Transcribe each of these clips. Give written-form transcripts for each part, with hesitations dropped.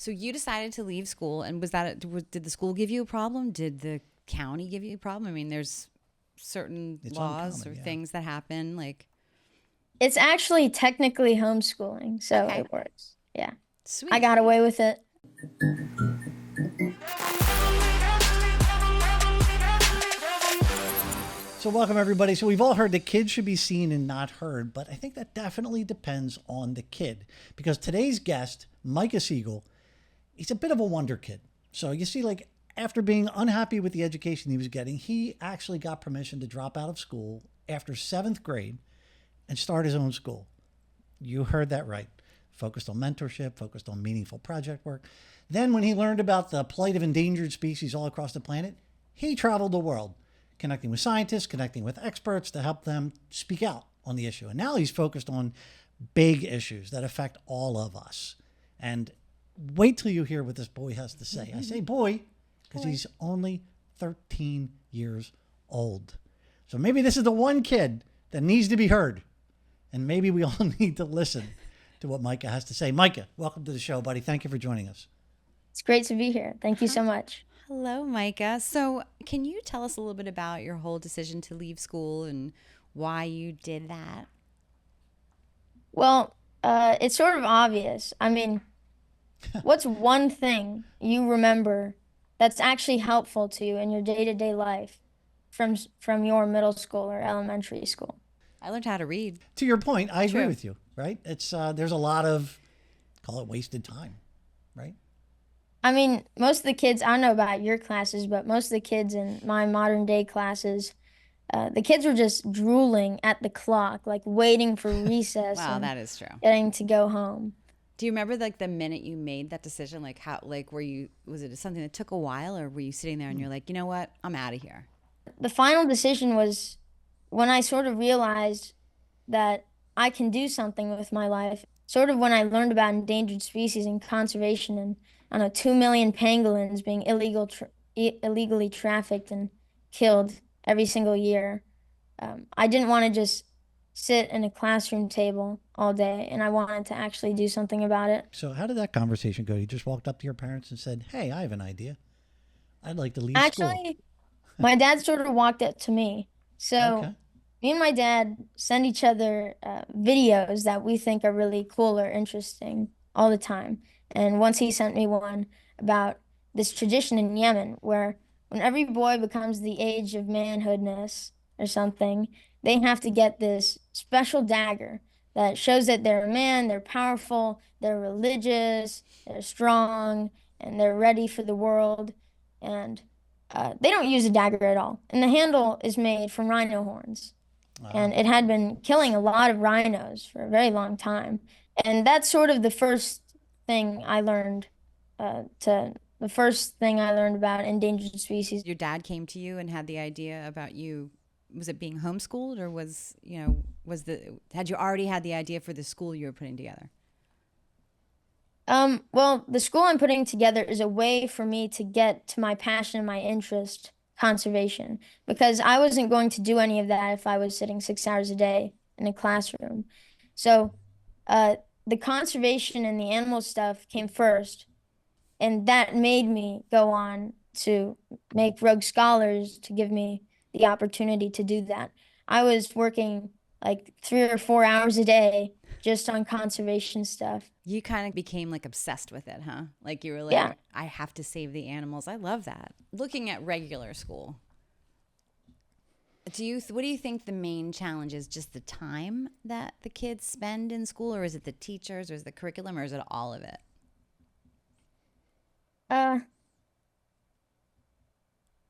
So you decided to leave school, and did the school give you a problem? Did the county give you a problem? I mean, there's certain It's laws uncommon, or yeah. things that happen. Like, It's actually technically homeschooling, so okay, it works. Yeah. I sweet. got away with it. So welcome everybody. So we've all heard that kids should be seen and not heard, but I think that definitely depends on the kid, because today's guest, Micah Siegel, he's a bit of a wonder kid. So you see, like, after being unhappy with the education he was getting, he actually got permission to drop out of school after 7th grade and start his own school. You heard that right. Focused on mentorship, focused on meaningful project work. Then when he learned about the plight of endangered species all across the planet, he traveled the world, connecting with scientists, connecting with experts to help them speak out on the issue. And now he's focused on big issues that affect all of us. And wait till you hear what this boy has to say. I say boy because he's only 13 years old. So maybe this is the one kid that needs to be heard. And maybe we all need to listen to what Micah has to say. Micah, welcome to the show, buddy. Thank you for joining us. It's great to be here. Thank you so much. Hello, Micah. So can you tell us a little bit about your whole decision to leave school and why you did that? Well, it's sort of obvious. I mean, what's one thing you remember that's actually helpful to you in your day-to-day life from your middle school or elementary school? I learned how to read. To your point, I agree True. with you, right? It's there's a lot of, call it wasted time, right? I mean, most of the kids, I don't know about your classes, but most of the kids in my modern day classes, the kids were just drooling at the clock, like waiting for recess Wow, and that is true. getting to go home. Do you remember like the minute you made that decision? Like how, like was it something that took a while, or were you sitting there and you're like, you know what, I'm out of here? The final decision was when I sort of realized that I can do something with my life. Sort of when I learned about endangered species and conservation, and I don't know, 2 million pangolins being illegally trafficked and killed every single year. I didn't want to just sit in a classroom table all day, and I wanted to actually do something about it. So how did that conversation go? You just walked up to your parents and said, "Hey, I have an idea. I'd like to leave school." Actually, my dad sort of walked up to me. So Okay. me and my dad send each other videos that we think are really cool or interesting all the time. And once he sent me one about this tradition in Yemen where when every boy becomes the age of manhoodness or something, they have to get this special dagger that shows that they're a man, they're powerful, they're religious, they're strong, and they're ready for the world. And they don't use a dagger at all. And the handle is made from rhino horns. And it had been killing a lot of rhinos for a very long time. And that's sort of the first thing I learned about endangered species. Your dad came to you and had the idea about you. Was it being homeschooled, or had you already had the idea for the school you were putting together? Well, the school I'm putting together is a way for me to get to my passion and my interest, conservation, because I wasn't going to do any of that if I was sitting 6 hours a day in a classroom. So, the conservation and the animal stuff came first, and that made me go on to make Rogue Scholars to give me the opportunity to do that. I was working like 3 or 4 hours a day just on conservation stuff. You kind of became like obsessed with it, huh? Like you were like, Yeah. I have to save the animals. I love that. Looking at regular school, what do you think the main challenge is? Just the time that the kids spend in school, or is it the teachers, or is it the curriculum, or is it all of it? Uh,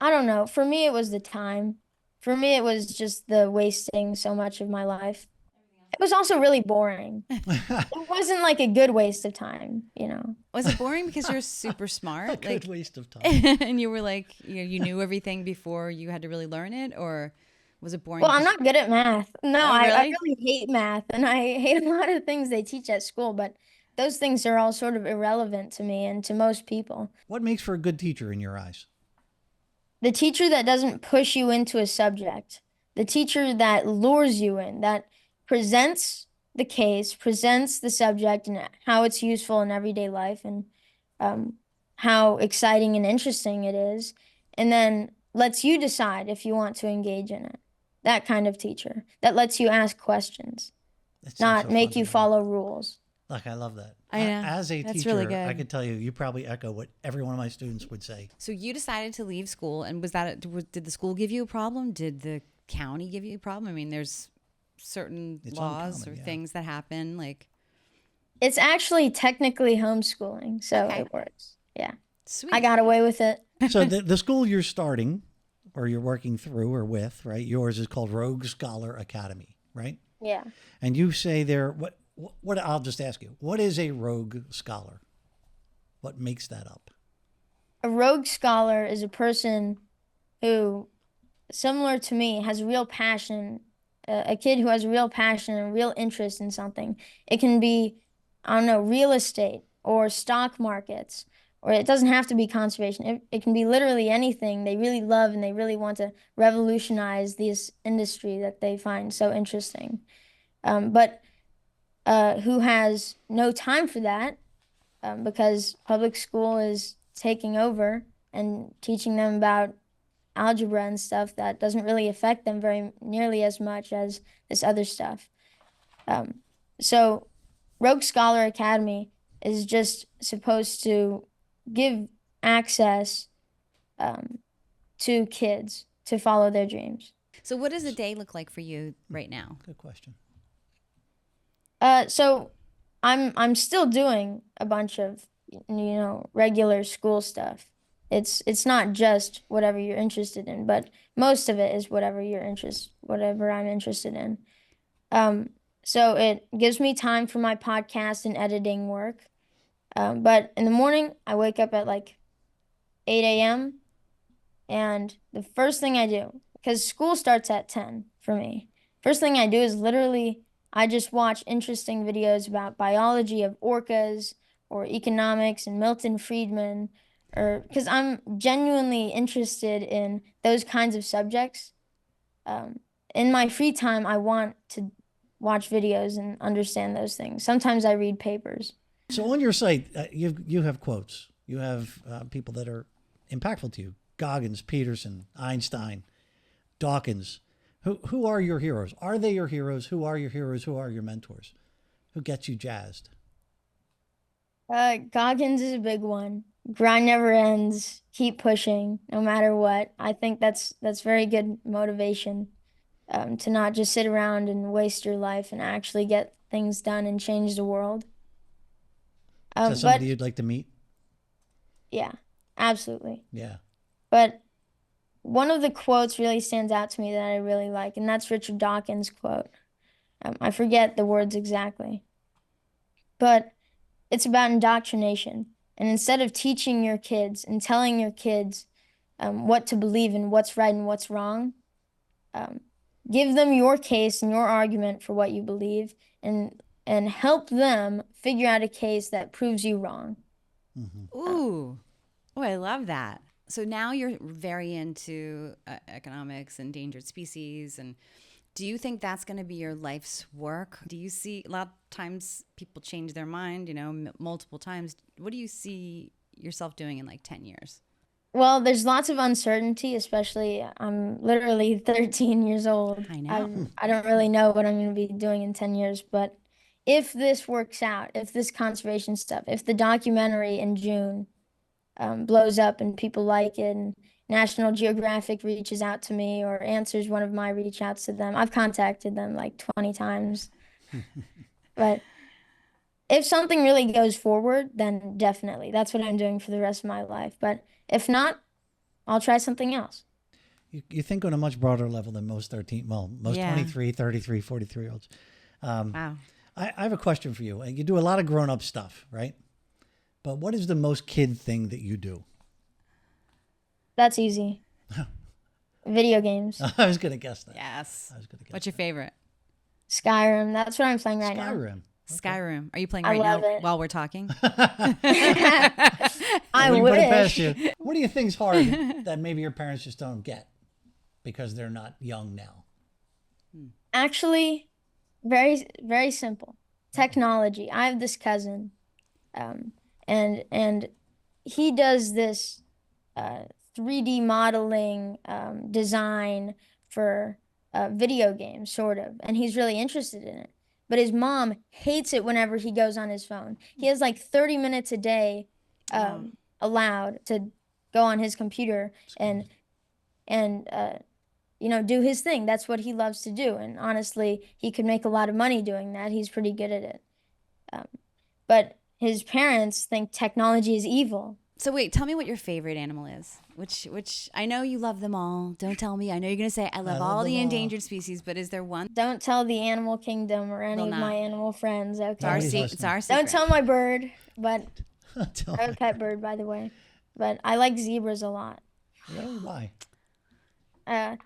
I don't know. For me, it was the time. For me, it was just the wasting so much of my life. It was also really boring. It wasn't like a good waste of time, you know. Was it boring because you're super A smart, good like, waste of time. and you were like, you knew everything before you had to really learn it, or was it boring? Well, I'm not good at math. No, Oh, I really? really hate math, and I hate a lot of things they teach at school, but those things are all sort of irrelevant to me and to most people. What makes for a good teacher in your eyes? The teacher that doesn't push you into a subject, the teacher that lures you in, that presents the case, presents the subject and how it's useful in everyday life, and how exciting and interesting it is, and then lets you decide if you want to engage in it. That kind of teacher that lets you ask questions, That seems not so fun make to you me. follow rules. Look, I love that. I know. As a That's teacher, really I good. could tell you, you probably echo what every one of my students would say. So you decided to leave school, and did the school give you a problem? Did the county give you a problem? I mean, there's certain It's laws uncommon, or yeah. things that happen, like It's actually technically homeschooling, so Okay. it works. Yeah. sweet. I got away with it. So the school you're starting or you're working through or with, right? Yours is called Rogue Scholar Academy, right? Yeah. And you say there, what I'll just ask you, what is a rogue scholar? What makes that up? A rogue scholar is a person who, similar to me, has a real passion, a kid who has a real passion and a real interest in something. It can be, I don't know, real estate or stock markets, or it doesn't have to be conservation. It can be literally anything they really love and they really want to revolutionize this industry that they find so interesting. But who has no time for that because public school is taking over and teaching them about algebra and stuff that doesn't really affect them very nearly as much as this other stuff. Um, so, Rogue Scholar Academy is just supposed to give access to kids to follow their dreams. So what does a day look like for you right now? Good question. So I'm still doing a bunch of regular school stuff. It's not just whatever you're interested in, but most of it is whatever I'm interested in. So it gives me time for my podcast and editing work. But in the morning, I wake up at like 8 a.m. And the first thing I do, because school starts at 10 for me, first thing I do is literally I just watch interesting videos about biology of orcas or economics and Milton Friedman, or because I'm genuinely interested in those kinds of subjects. In my free time, I want to watch videos and understand those things. Sometimes I read papers. So on your site, you have quotes. You have people that are impactful to you: Goggins, Peterson, Einstein, Dawkins. Who are your heroes? Are they your heroes? Who are your heroes? Who are your mentors? Who gets you jazzed? Goggins is a big one. Grind never ends. Keep pushing, no matter what. I think that's very good motivation. To not just sit around and waste your life and actually get things done and change the world. Is that somebody But you'd like to meet? yeah, absolutely. Yeah. But one of the quotes really stands out to me that I really like, and that's Richard Dawkins' quote. I forget the words exactly, but it's about indoctrination. And instead of teaching your kids and telling your kids what to believe and what's right and what's wrong, um, give them your case and your argument for what you believe, and help them figure out a case that proves you wrong. Ooh. Oh, I love that. So now you're very into economics, endangered species, and do you think that's going to be your life's work? Do you see a lot of times people change their mind, multiple times? What do you see yourself doing in like 10 years? Well, there's lots of uncertainty, especially I'm literally 13 years old. I know. I don't really know what I'm going to be doing in 10 years, but if this works out, if this conservation stuff, if the documentary in June blows up and people like it, and National Geographic reaches out to me or answers one of my reach outs to them. I've contacted them like 20 times. But if something really goes forward, then definitely. That's what I'm doing for the rest of my life. But if not, I'll try something else. You think on a much broader level than most 23, 33, 43-year-olds. Wow. I have a question for you. You do a lot of grown-up stuff, right? But what is the most kid thing that you do? That's easy. Video games. I was going to guess that. Yes. I was going to guess What's your favorite? Skyrim. That's what I'm playing right now. Skyrim. Skyrim. Are you playing I right now love it. while we're talking? I Wouldn't put it past wish. you. What do you think's hard that maybe your parents just don't get because they're not young now? Actually, very, very simple. Technology. I have this cousin, and he does this 3D modeling design for video games, sort of, and he's really interested in it. But his mom hates it whenever he goes on his phone. He has like 30 minutes a day Wow. allowed to go on his computer and you know, do his thing. That's what he loves to do. And honestly, he could make a lot of money doing that. He's pretty good at it. Um, but his parents think technology is evil. So wait, tell me what your favorite animal is. Which I know you love them all. Don't tell me. I know you're gonna say I love all them the all. endangered species, but is there one? Don't tell the animal kingdom or any Will of not. my animal friends, It's our, okay? Nobody's it's our secret. Don't tell my bird, but Tell I have me. a pet bird, by the way. But I like zebras a lot. Really? Why? Uh,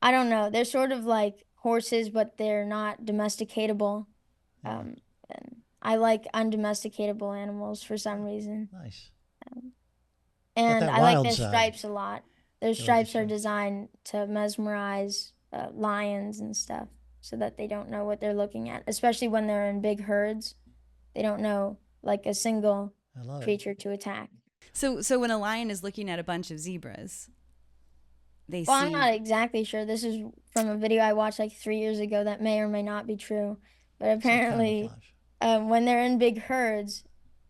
I don't know. They're sort of like horses, but they're not domesticatable. And I like undomesticatable animals for some reason. Nice. And that I like wild their side. stripes a lot. Their like the stripes are stripes. designed to mesmerize lions and stuff so that they don't know what they're looking at, especially when they're in big herds. They don't know like a single I love it. creature to attack. So when a lion is looking at a bunch of zebras, they Well, see. I'm not exactly sure. This is from a video I watched like 3 years ago that may or may not be true. But It's like apparently, camouflage. when they're in big herds,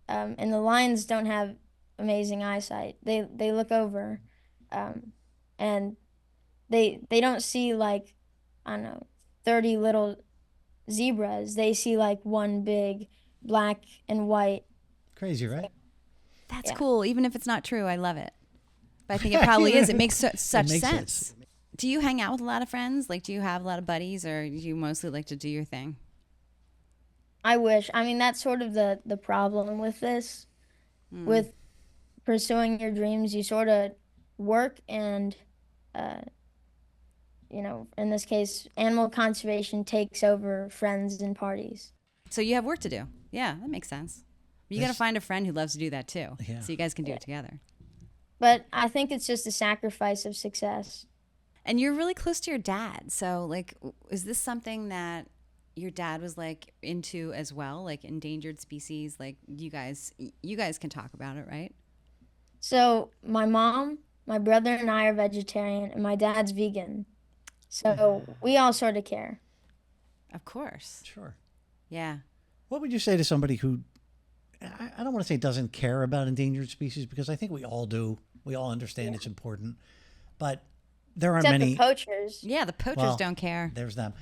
and the lions don't have amazing eyesight, they look over, and they don't see like, I don't know, 30 little zebras. They see like one big black and white. Crazy, right? That's Yeah. cool, even if it's not true. I love it. But I think it probably is. It makes such makes sense. sense. Do you hang out with a lot of friends? Like, do you have a lot of buddies, or do you mostly like to do your thing? I wish. I mean, that's sort of the problem with this. With pursuing your dreams, you sort of work and, uh, you know, in this case, animal conservation takes over friends and parties. So you have work to do. Yeah, that makes sense. You got to This- find a friend who loves to do that too. Yeah. So you guys can do it together. But I think it's just a sacrifice of success. And you're really close to your dad. So, like, is this something that your dad was like into as well, like endangered species? Like, you guys can talk about it, right? So my mom, my brother, and I are vegetarian, and my dad's vegan. So we all sort of care. Of course. Sure. Yeah. What would you say to somebody who, I don't want to say doesn't care about endangered species, because I think we all do. We all understand it's important. But there are Except many. the poachers. Yeah, the poachers Well, don't care. There's them.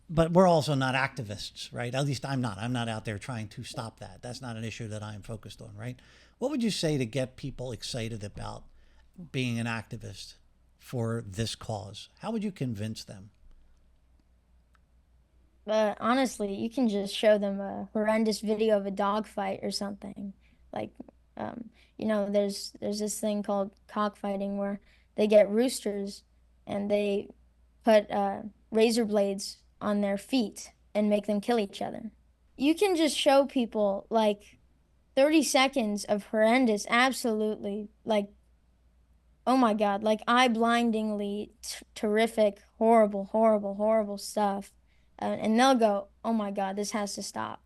But we're also not activists, right? At least I'm not. I'm not out there trying to stop that. That's not an issue that I'm focused on, right? What would you say to get people excited about being an activist for this cause? How would you convince them? But honestly, you can just show them a horrendous video of a dog fight or something. Like, you know, there's this thing called cockfighting where they get roosters and they put razor blades on their feet and make them kill each other. You can just show people like 30 seconds of horrendous, absolutely, like, oh my God, like eye-blindingly terrific, horrible, horrible, horrible stuff. And they'll go, oh my God, this has to stop.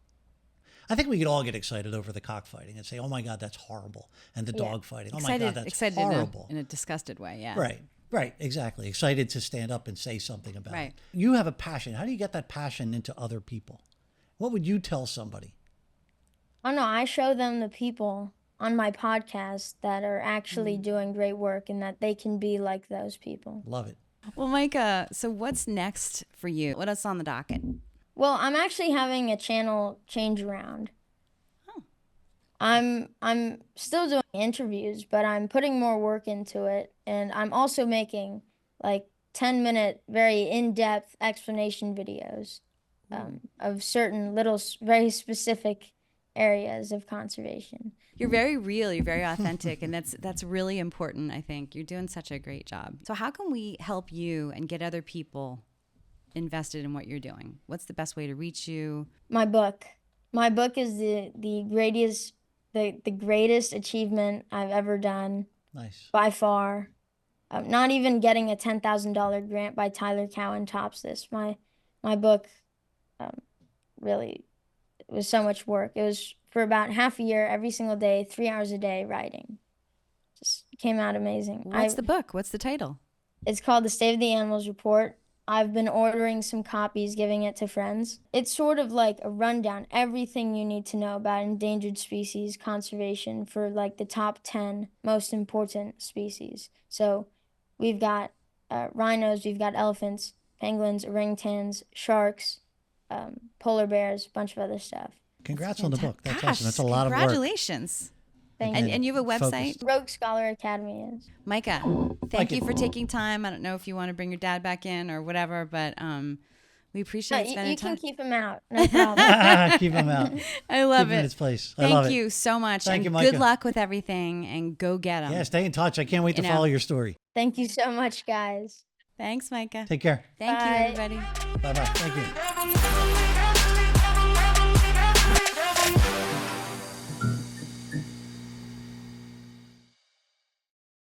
I think we could all get excited over the cockfighting and say, "Oh my God, that's horrible," and the dog fighting. "Oh my God, that's excited horrible." in a disgusted way. Yeah. Right, right, exactly. Excited to stand up and say something about Right. it. You have a passion. How do you get that passion into other people? What would you tell somebody? Oh no, I show them the people on my podcast that are actually doing great work and that they can be like those people. Love it. Well, Micah, so what's next for you? What else on the docket? Well, I'm actually having a channel change around. Oh. I'm still doing interviews, but I'm putting more work into it, and I'm also making like 10-minute, very in-depth explanation videos of certain little, very specific areas of conservation. You're very real, you're very authentic, and that's really important, I think. You're doing such a great job. So how can we help you and get other people invested in what you're doing? What's the best way to reach you? My book. My book is the greatest achievement I've ever done Nice. by far. Not even getting a $10,000 grant by Tyler Cowen tops this. My book really was so much work. It was for about half a year, every single day, 3 hours a day writing. Just came out amazing. What's the book? What's the title? It's called The State of the Animals Report. I've been ordering some copies, giving it to friends. It's sort of like a rundown, everything you need to know about endangered species conservation for like the top 10 most important species. So we've got rhinos, we've got elephants, penguins, orangutans, sharks, polar bears, a bunch of other stuff. Congrats on the book. That's Gosh, awesome. That's a lot of work. Congratulations. Thank And, you. and you have a website? Focused. Rogue Scholar Academy is. Micah, thank you for taking time. I don't know if you want to bring your dad back in or whatever, but we appreciate spending You time. can keep him out. No problem. Keep him out. I love Keep him in it. his place. I love Thank it. you so much. Thank and you, Micah. good luck with everything and go get them. Yeah, stay in touch. I can't wait to follow your story. Thank you so much, guys. Thanks, Micah. Take care. Thank you, Bye. everybody. Bye-bye. Thank you.